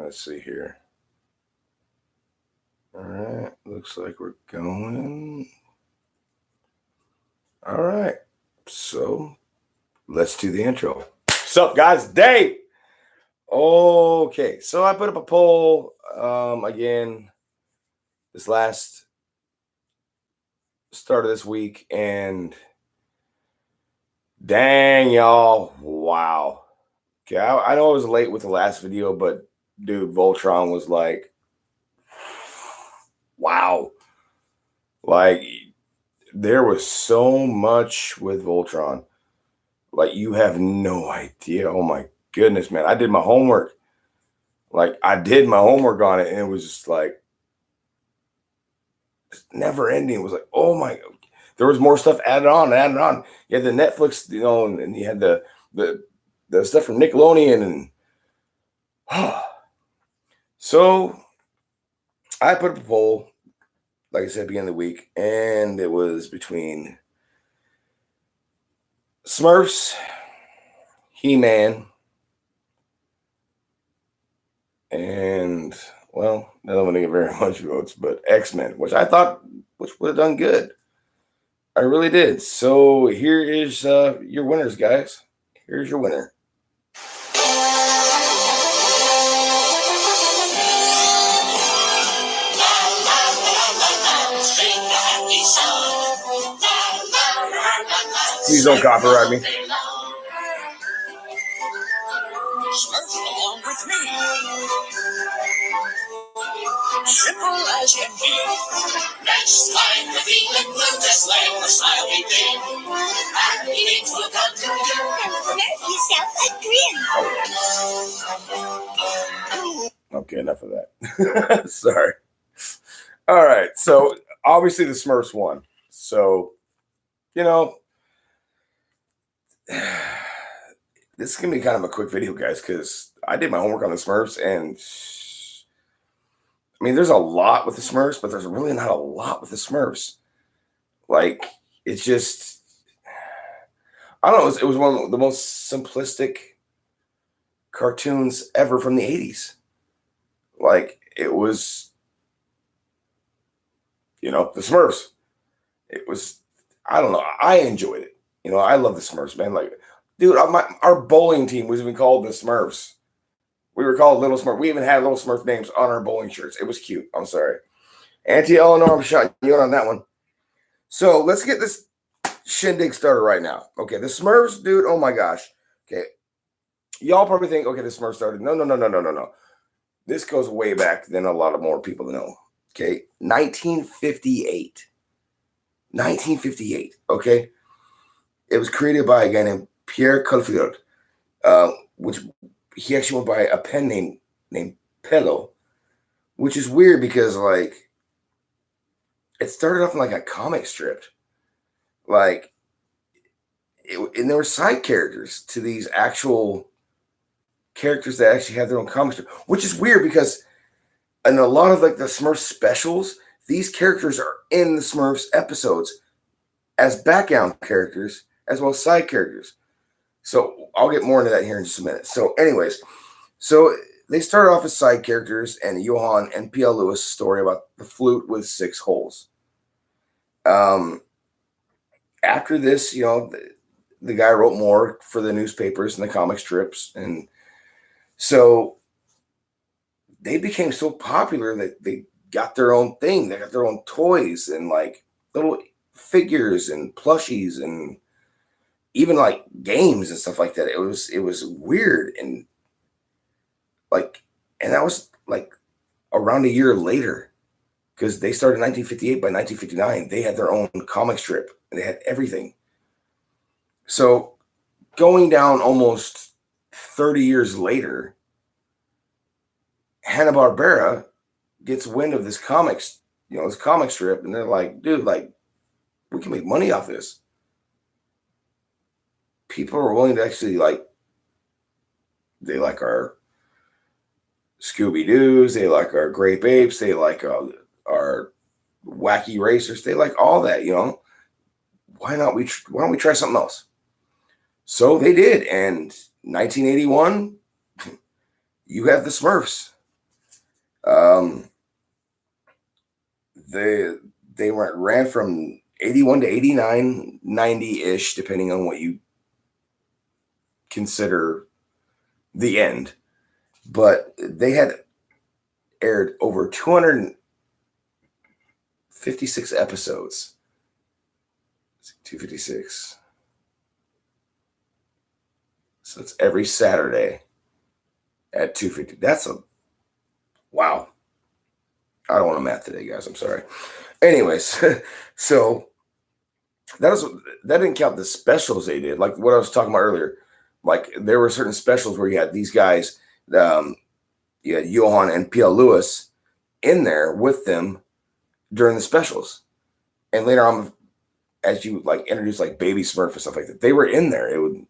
Let's see here. All right, looks like we're going. All right, so let's do the intro. What's up, guys? Dave. Okay, so I put up a poll again this last start of this week, and dang, y'all, wow. Okay, I know I was late with the last video, but dude, Voltron was like, wow. Like, there was so much with Voltron. Like, you have no idea. Oh my goodness, man. I did my homework. Like, I did my homework on it, and it was just like never ending. It was like, oh my, there was more stuff added on and added on. You had the Netflix, and you had the stuff from Nickelodeon, and so I put up a poll, like I said, at the beginning of the week, and it was between Smurfs, He-Man, and, well, I don't want to get very much votes, but X-Men, which I thought would have done good. I really did. So here is your winners, guys. Here's your winner. Please don't copyright me. Smurf along with me. Simple as can be. Next time the feeling blue, just let the smile be big. And things will come to you. Smurf yourself a grin. Okay, enough of that. Sorry. All right, so obviously the Smurfs won. So, this is going to be kind of a quick video, guys, because I did my homework on the Smurfs, and I mean, there's a lot with the Smurfs, but there's really not a lot with the Smurfs. Like, it's just, I don't know, it was one of the most simplistic cartoons ever from the 80s. Like, it was, the Smurfs. It was, I don't know, I enjoyed it. I love the Smurfs, man. Like, dude, our bowling team was even called the Smurfs. We were called Little Smurf. We even had Little Smurf names on our bowling shirts. It was cute. I'm sorry. Auntie Eleanor, I'm shouting you on that one. So let's get this shindig started right now. Okay, the Smurfs, dude, oh my gosh. Okay, y'all probably think, okay, the Smurfs started. No. This goes way back than a lot of more people know. Okay, 1958. 1958, okay? It was created by a guy named Pierre Culfield, which he actually went by a pen name named Pello, which is weird because, like, it started off in, like, a comic strip. Like, and there were side characters to these actual characters that actually have their own comic strip, which is weird because in a lot of, like, the Smurfs specials, these characters are in the Smurfs episodes as background characters as well as side characters. So I'll get more into that here in just a minute. So anyways, so they started off as side characters, and Johann and P.L. Lewis' story about the flute with 6 holes. After this, the guy wrote more for the newspapers and the comic strips. And so they became so popular that they got their own thing. They got their own toys and, like, little figures and plushies and even, like, games and stuff like that. It was weird, and that was like around a year later, because they started in 1958. By 1959, they had their own comic strip and they had everything. So going down almost 30 years later, Hanna-Barbera gets wind of this comics, this comic strip, and they're like, dude, like, we can make money off this. People are willing to actually, like, they like our Scooby-Doos, they like our Grape Apes, they like our Wacky Racers, they like all that, Why don't we try something else? So they did, and 1981, you have the Smurfs. Um, they they ran from 81 to 89, 90-ish, depending on what you consider the end. But they had aired over 256 episodes. 256. So it's every Saturday at 2:50. That's a wow. I don't want to math today, guys. I'm sorry. Anyways, so that didn't count the specials they did. Like what I was talking about earlier. Like there were certain specials where you had these guys, you had Johan and P.L. Lewis in there with them during the specials. And later on, as you like introduce like Baby Smurf and stuff like that, they were in there. It would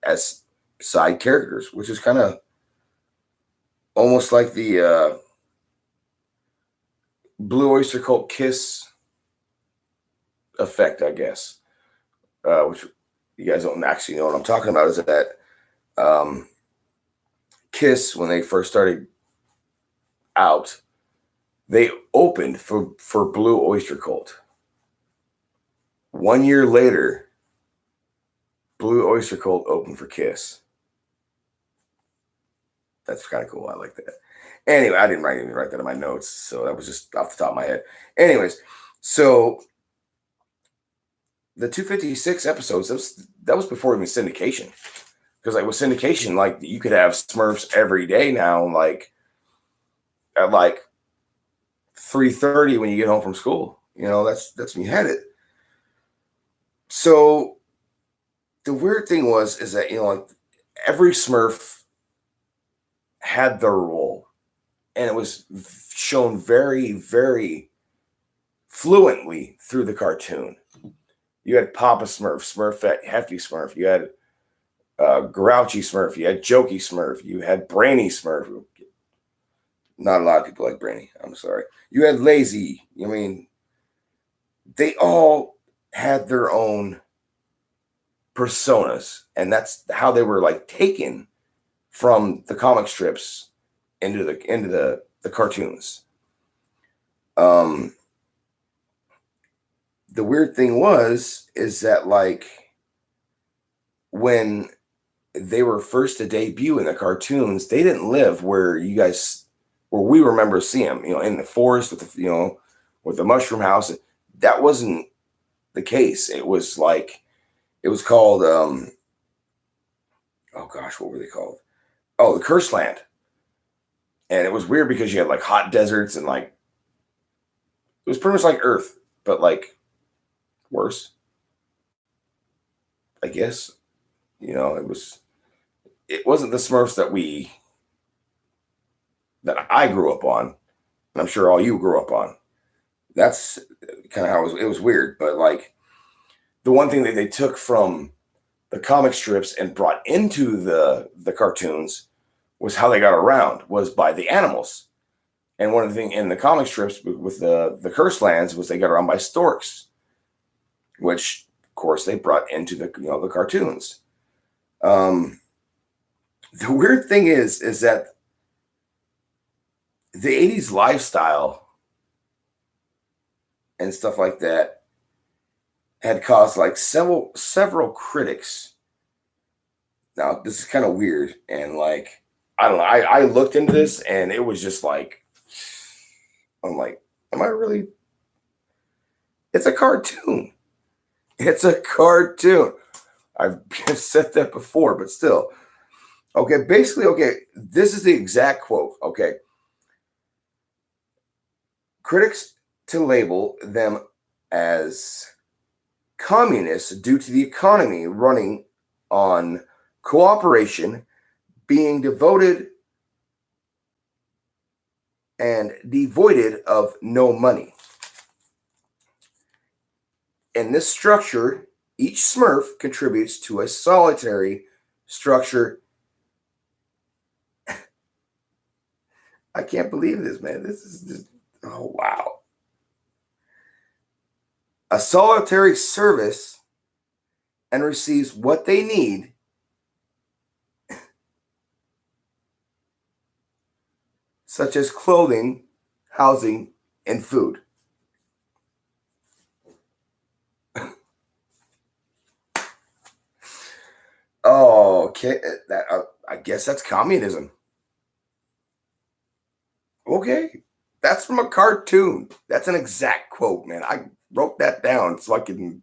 as side characters, which is kind of almost like the Blue Oyster Cult Kiss effect, I guess. Which you guys don't actually know what I'm talking about. Is that Kiss, when they first started out, they opened for Blue Oyster Cult. 1 year later, Blue Oyster Cult opened for Kiss. That's kind of cool. I like that. Anyway, I didn't even write that in my notes, so that was just off the top of my head. Anyways, so the 256 episodes, that was before even syndication. Because like with syndication, like you could have Smurfs every day now, like at like 3:30 when you get home from school. You know, that's when you had it. So the weird thing is that, you know, like every Smurf had their role, and it was shown very, very fluently through the cartoon. You had Papa Smurf, Smurfette, Hefty Smurf. You had Grouchy Smurf. You had Jokey Smurf. You had Brainy Smurf. Not a lot of people like Brainy. I'm sorry. You had Lazy. I mean, they all had their own personas, and that's how they were like taken from the comic strips into the cartoons. The weird thing is that like when they were first to debut in the cartoons, they didn't live where we remember seeing them, you know, in the forest with the, you know, with the mushroom house. That wasn't the case. It was called oh gosh, what were they called? Oh, the Cursed Land. And it was weird because you had like hot deserts and like it was pretty much like Earth, but like worse, I guess. You know, it wasn't the Smurfs that I grew up on, and I'm sure all you grew up on. That's kind of how it was weird. But like the one thing that they took from the comic strips and brought into the cartoons was how they got around was by the animals. And one of the things in the comic strips with the Cursed Lands was they got around by storks, which of course they brought into the cartoons. The weird thing is that the 80s lifestyle and stuff like that had caused like several critics. Now this is kind of weird, and like I don't know. I looked into this, and it was just like I'm like, am I really? It's a cartoon. It's a cartoon. I've said that before, but still. Okay, basically, okay, this is the exact quote. Okay. Critics to label them as communists due to the economy running on cooperation, being devoted and devoid of no money. In this structure, each Smurf contributes to a solitary structure. I can't believe this, man. This is just, oh, wow. A solitary service and receives what they need such as clothing, housing, and food. Oh, okay. I guess that's communism. Okay. That's from a cartoon. That's an exact quote, man. I wrote that down so I can.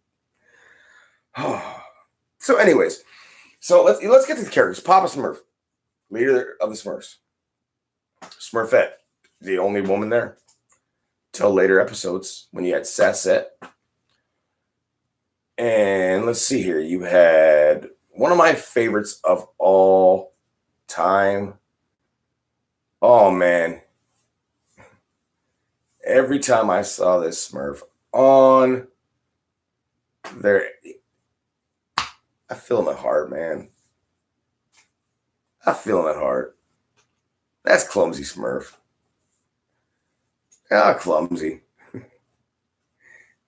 So, anyways, let's get to the characters. Papa Smurf, leader of the Smurfs. Smurfette, the only woman there. Till later episodes when you had Sassette. And let's see here. You had one of my favorites of all time. Oh, man. Every time I saw this Smurf on there, I feel in my heart, man. I feel in my heart. That's Clumsy Smurf. Ah, Clumsy.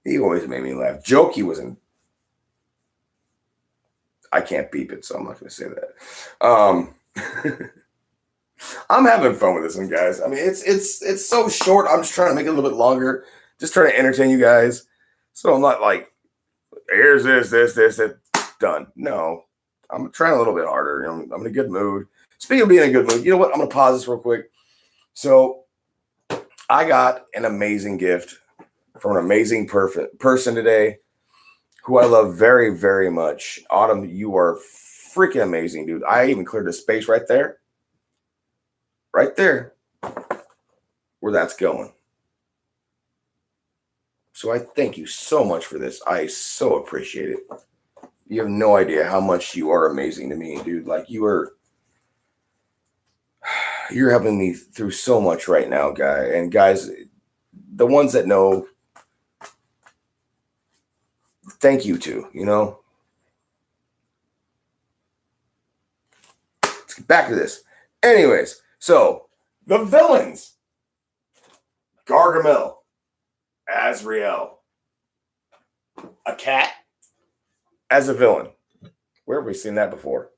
He always made me laugh. Jokey wasn't. I can't beep it, so I'm not going to say that. I'm having fun with this one, guys. I mean, it's so short. I'm just trying to make it a little bit longer. Just trying to entertain you guys. So I'm not like, here's this, done. No, I'm trying a little bit harder. I'm in a good mood. Speaking of being in a good mood, you know what? I'm going to pause this real quick. So I got an amazing gift from an amazing person today who I love very, very much. Autumn, you are freaking amazing, dude. I even cleared the space right there. Right there. Where that's going. So I thank you so much for this. I so appreciate it. You have no idea how much you are amazing to me, dude. Like you're helping me through so much right now, guy. And guys, the ones that know, thank you too, you know. Let's get back to this. Anyways, so the villains. Gargamel. Azrael. A cat as a villain. Where have we seen that before?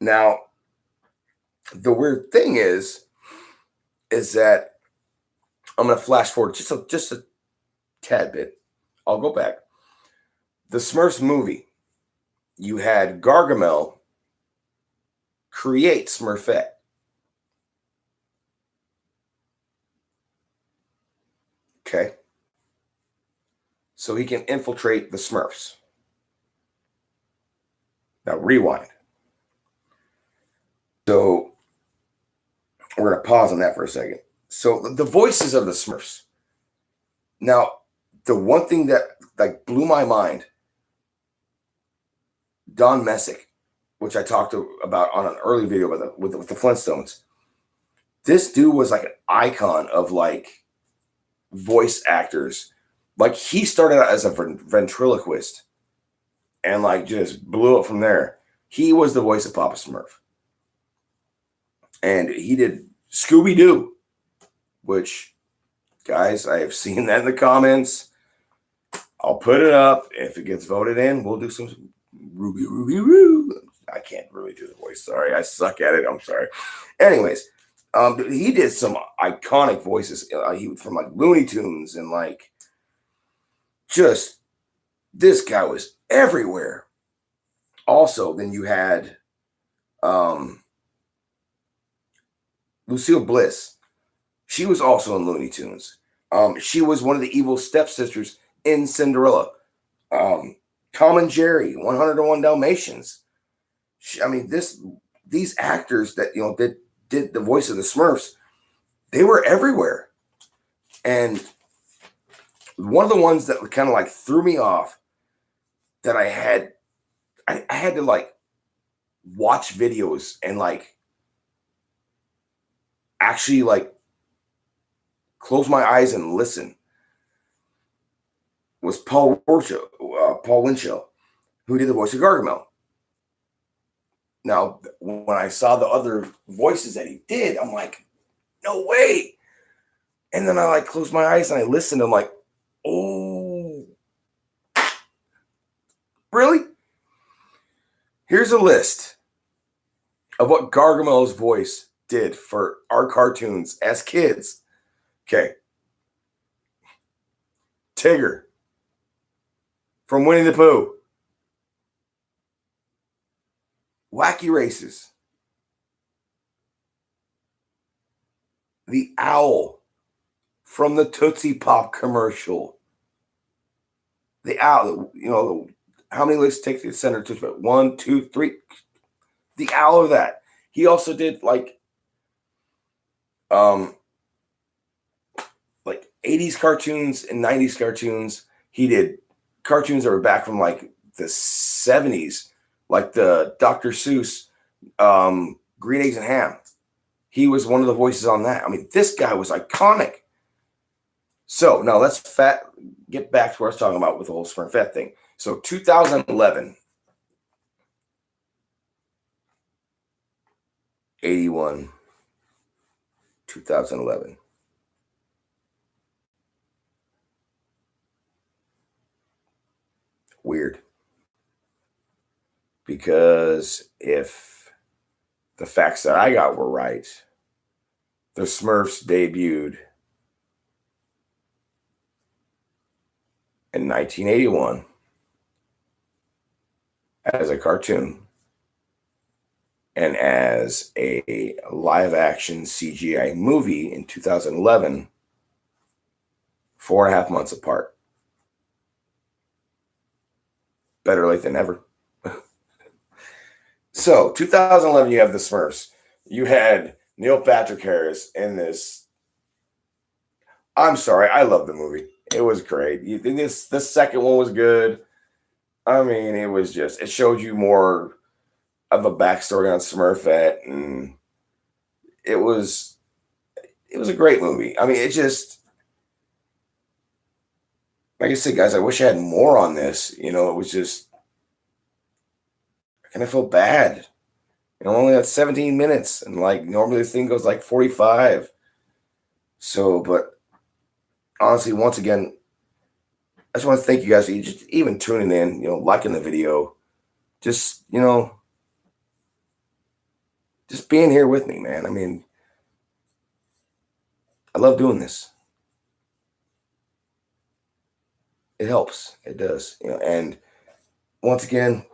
Now, the weird thing is that I'm going to flash forward just a tad bit. I'll go back. The Smurfs movie, you had Gargamel create Smurfette. Okay. So he can infiltrate the Smurfs. Now rewind. So we're going to pause on that for a second. So the voices of the Smurfs. Now, the one thing that like blew my mind, Don Messick, which I talked about on an early video with the Flintstones. This dude was like an icon of like voice actors. Like he started out as a ventriloquist and like just blew up from there. He was the voice of Papa Smurf. And he did Scooby-Doo, which, guys, I have seen that in the comments. I'll put it up. If it gets voted in, we'll do some Ruby, Roo. I can't really do the voice. Sorry. I suck at it. I'm sorry. Anyways, he did some iconic voices from like Looney Tunes and like just this guy was everywhere. Also, then you had Lucille Bliss. She was also in Looney Tunes. She was one of the evil stepsisters in Cinderella. Tom and Jerry, 101 Dalmatians. These actors that that did the voice of the Smurfs, they were everywhere. And one of the ones that kind of like threw me off that I had to like watch videos and like actually like close my eyes and listen was Paul Winchell, who did the voice of Gargamel. Now, when I saw the other voices that he did, I'm like, no way. And then I like closed my eyes and I listened. I'm like, oh, really? Here's a list of what Gargamel's voice did for our cartoons as kids. Okay. Tigger from Winnie the Pooh. Wacky Races. The Owl from the Tootsie Pop commercial. The Owl, how many licks take the center Tootsie Pop? 1, 2, 3. The Owl of that. He also did like 80s cartoons and 90s cartoons. He did cartoons that were back from like the 70s, like the Dr. Seuss Green Eggs and Ham. He was one of the voices on that. I mean, this guy was iconic. So now let's get back to what I was talking about with the whole Smurfette thing. So 2011, 81, 2011. Weird. Because if the facts that I got were right, the Smurfs debuted in 1981 as a cartoon and as a live action CGI movie in 2011, 4.5 months apart. Better late than never. So 2011, you have the Smurfs. You had Neil Patrick Harris in this. I'm sorry, I love the movie. It was great. The second one was good. I mean, it showed you more of a backstory on Smurfette, and it was a great movie. I mean, it just, like I said, guys, I wish I had more on this. It was just, I kind of feel bad. Only at 17 minutes, and like normally this thing goes like 45. So, but honestly, once again, I just want to thank you guys for just even tuning in, liking the video, just just being here with me, man. I mean, I love doing this. It helps. It does. And once again,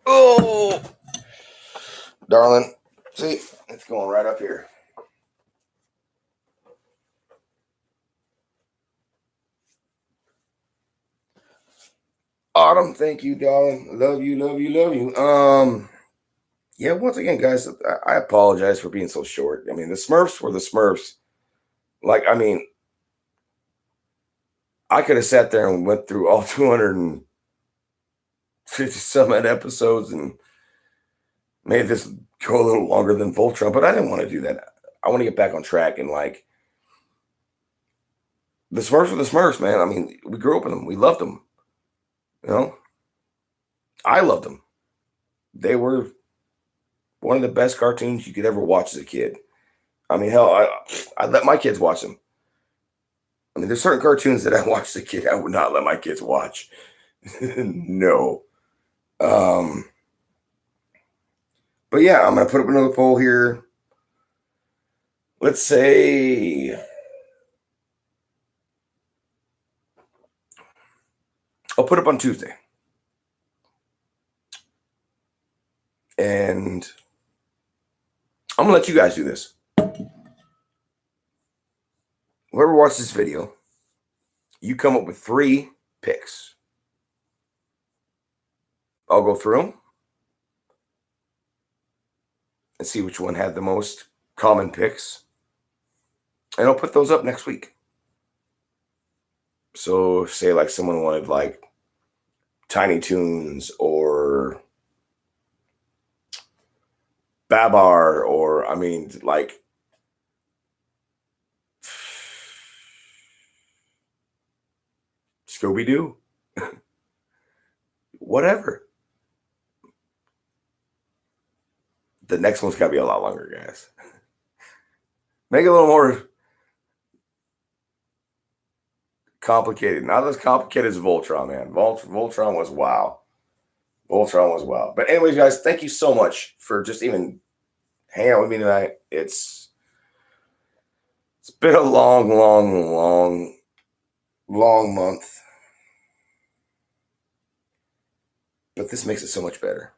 oh, darling, see, it's going right up here. Autumn, thank you, darling. Love you, love you, love you. Yeah, once again, guys, I apologize for being so short. I mean, the Smurfs were the Smurfs. Like, I mean, I could have sat there and went through all 250 some odd episodes and made this go a little longer than Voltron, but I didn't want to do that. I want to get back on track and like the Smurfs were the Smurfs, man. I mean, we grew up with them. We loved them. I loved them. They were one of the best cartoons you could ever watch as a kid. I mean, hell, I let my kids watch them. I mean, there's certain cartoons that I watched as a kid I would not let my kids watch. No. But yeah, I'm going to put up another poll here. Let's say I'll put up on Tuesday. And I'm going to let you guys do this. Whoever watched this video, you come up with 3 picks. I'll go through them and see which one had the most common picks. And I'll put those up next week. So say like someone wanted like Tiny Toons or Babar or, I mean, like Scooby-Doo. Whatever. The next one's got to be a lot longer, guys. Make it a little more complicated. Not as complicated as Voltron, man. Voltron was wow. Voltron was wow. But anyways, guys, thank you so much for just even hanging out with me tonight. It's been a long month. But this makes it so much better.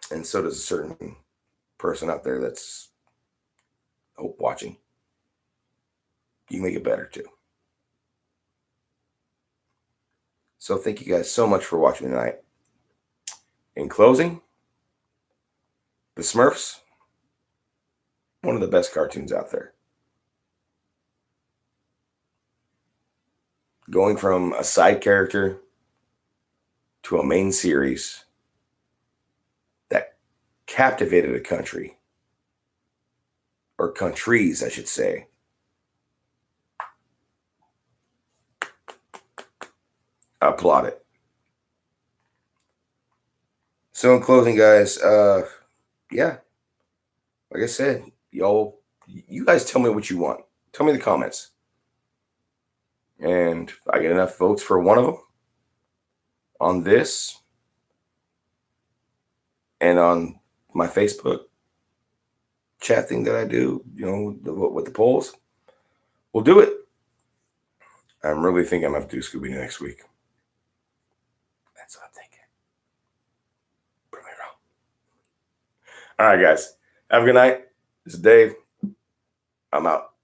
And so does a certain person out there that's watching. You make it better too. So thank you guys so much for watching tonight. In closing, the Smurfs, one of the best cartoons out there. Going from a side character to a main series that captivated a country, or countries, I should say. I applaud it. So in closing, guys, yeah, like I said, you guys tell me what you want. Tell me in the comments. And if I get enough votes for one of them on this and on my Facebook chat thing that I do, with the polls, we'll do it. I'm really thinking I'm going to have to do Scooby next week. That's what I'm thinking. Prove me wrong. All right, guys. Have a good night. This is Dave. I'm out.